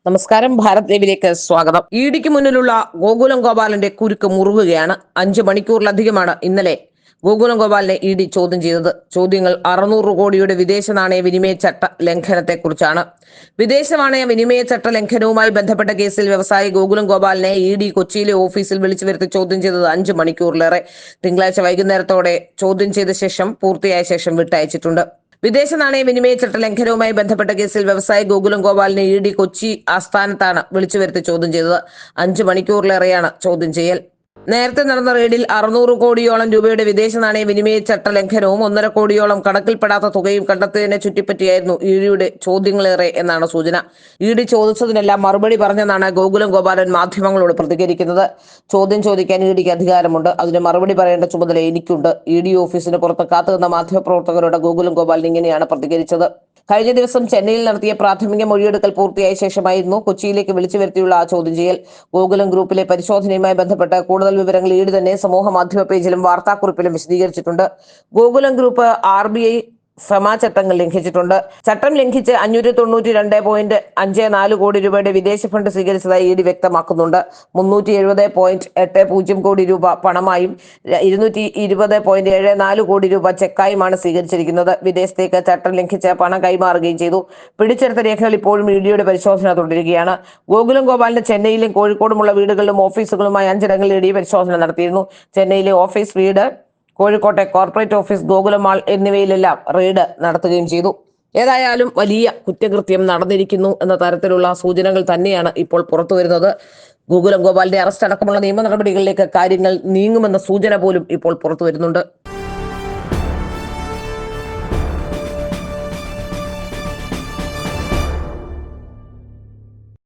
നമസ്കാരം. ഭാരത് ലൈവിലേക്ക് സ്വാഗതം. ഇഡിക്ക് മുന്നിലുള്ള ഗോകുലം ഗോപാലന്റെ കുരുക്ക് മുറുകുകയാണ്. 5 മണിക്കൂറിലധികമാണ് ഇന്നലെ ഗോകുലം ഗോപാലിനെ ഇഡി ചോദ്യം ചെയ്തത്. ചോദ്യങ്ങൾ 600 കോടിയുടെ വിദേശ നാണയ വിനിമയ ചട്ട ലംഘനത്തെക്കുറിച്ചാണ്. വിദേശ നാണയ വിനിമയ ചട്ട ലംഘനവുമായി ബന്ധപ്പെട്ട കേസിൽ വ്യവസായി ഗോകുലം ഗോപാലിനെ ഇഡി കൊച്ചിയിലെ ഓഫീസിൽ വിളിച്ചു വരുത്തി ചോദ്യം ചെയ്തത് 5 മണിക്കൂറിലേറെ. തിങ്കളാഴ്ച വൈകുന്നേരത്തോടെ ചോദ്യം ചെയ്ത ശേഷം പൂർത്തിയായ ശേഷം വിട്ടയച്ചിട്ടുണ്ട്. വിദേശ നാണയ വിനിമയ ചട്ട ലംഘനവുമായി ബന്ധപ്പെട്ട കേസിൽ വ്യവസായി ഗോകുലം ഗോപാലിനെ ഇഡി കൊച്ചി ആസ്ഥാനത്താണ് വിളിച്ചു വരുത്തി ചോദ്യം ചെയ്തത്. 5 മണിക്കൂറിലേറെയാണ് ചോദ്യം ചെയ്യൽ. നേരത്തെ നടന്ന റെയ്ഡിൽ 600 കോടിയോളം രൂപയുടെ വിദേശ നാണയ വിനിമയ ചട്ട ലംഘനവും 1.5 കോടിയോളം കണക്കിൽപ്പെടാത്ത തുകയും കണ്ടെത്തിയതിനെ ചുറ്റിപ്പറ്റിയായിരുന്നു ഇഡിയുടെ ചോദ്യങ്ങളേറെ എന്നാണ് സൂചന. ഇഡി ചോദിച്ചതിനെല്ലാം മറുപടി പറഞ്ഞെന്നാണ് ഗോകുലം ഗോപാലൻ മാധ്യമങ്ങളോട് പ്രതികരിക്കുന്നത്. ചോദ്യം ചോദിക്കാൻ ഇഡിക്ക് അധികാരമുണ്ട്, അതിന് മറുപടി പറയേണ്ട ചുമതല എനിക്കുണ്ട്. ഇഡി ഓഫീസിന് പുറത്ത് കാത്തുനിന്ന മാധ്യമപ്രവർത്തകരോട് ഗോകുലം ഗോപാലൻ ഇങ്ങനെയാണ് പ്രതികരിച്ചത്. കഴിഞ്ഞ ദിവസം ചെന്നൈയിൽ നടത്തിയ പ്രാഥമിക മൊഴിയെടുക്കൽ പൂർത്തിയായ ശേഷമായിരുന്നു കൊച്ചിയിലേക്ക് വിളിച്ചു വരുത്തിയുള്ള ആ ചോദ്യം ചെയ്യൽ. ഗോകുലം ഗ്രൂപ്പിലെ പരിശോധനയുമായി ബന്ധപ്പെട്ട് കൂടുതൽ വിവരങ്ങൾ ഇഡി തന്നെ സമൂഹ മാധ്യമ പേജിലും വാർത്താക്കുറിപ്പിലും വിശദീകരിച്ചിട്ടുണ്ട്. ഗോകുലം ഗ്രൂപ്പ് RBI ഫെമ ചട്ടങ്ങൾ ലംഘിച്ചിട്ടുണ്ട്. ചട്ടം ലംഘിച്ച് 592.54 കോടി രൂപയുടെ വിദേശ ഫണ്ട് സ്വീകരിച്ചതായി ഇഡി വ്യക്തമാക്കുന്നുണ്ട്. 370.80 കോടി രൂപ പണമായും 220.74 കോടി രൂപ ചെക്കായുമാണ് സ്വീകരിച്ചിരിക്കുന്നത്. വിദേശത്തേക്ക് ചട്ടം ലംഘിച്ച് പണം കൈമാറുകയും ചെയ്തു. പിടിച്ചെടുത്ത രേഖകൾ ഇപ്പോഴും ഇഡിയുടെ പരിശോധന തുടരുകയാണ്. ഗോകുലം ഗോപാലിന്റെ ചെന്നൈയിലും കോഴിക്കോടുമുള്ള വീടുകളിലും ഓഫീസുകളുമായി 5 ഇടങ്ങളിൽ ഇഡി പരിശോധന നടത്തിയിരുന്നു. ചെന്നൈയിലെ ഓഫീസ്, വീട്, കോഴിക്കോട്ടെ കോർപ്പറേറ്റ് ഓഫീസ്, ഗോകുലം മാൾ എന്നിവയിലെല്ലാം റെയ്ഡ് നടത്തുകയും ചെയ്തു. ഏതായാലും വലിയ കുറ്റകൃത്യം നടന്നിരിക്കുന്നു എന്ന തരത്തിലുള്ള സൂചനകൾ തന്നെയാണ് ഇപ്പോൾ പുറത്തു വരുന്നത്. ഗോകുലം ഗോപാലിന്റെ അറസ്റ്റ് അടക്കമുള്ള നിയമ നടപടികളിലേക്ക് കാര്യങ്ങൾ നീങ്ങുമെന്ന സൂചന പോലും ഇപ്പോൾ പുറത്തു വരുന്നുണ്ട്.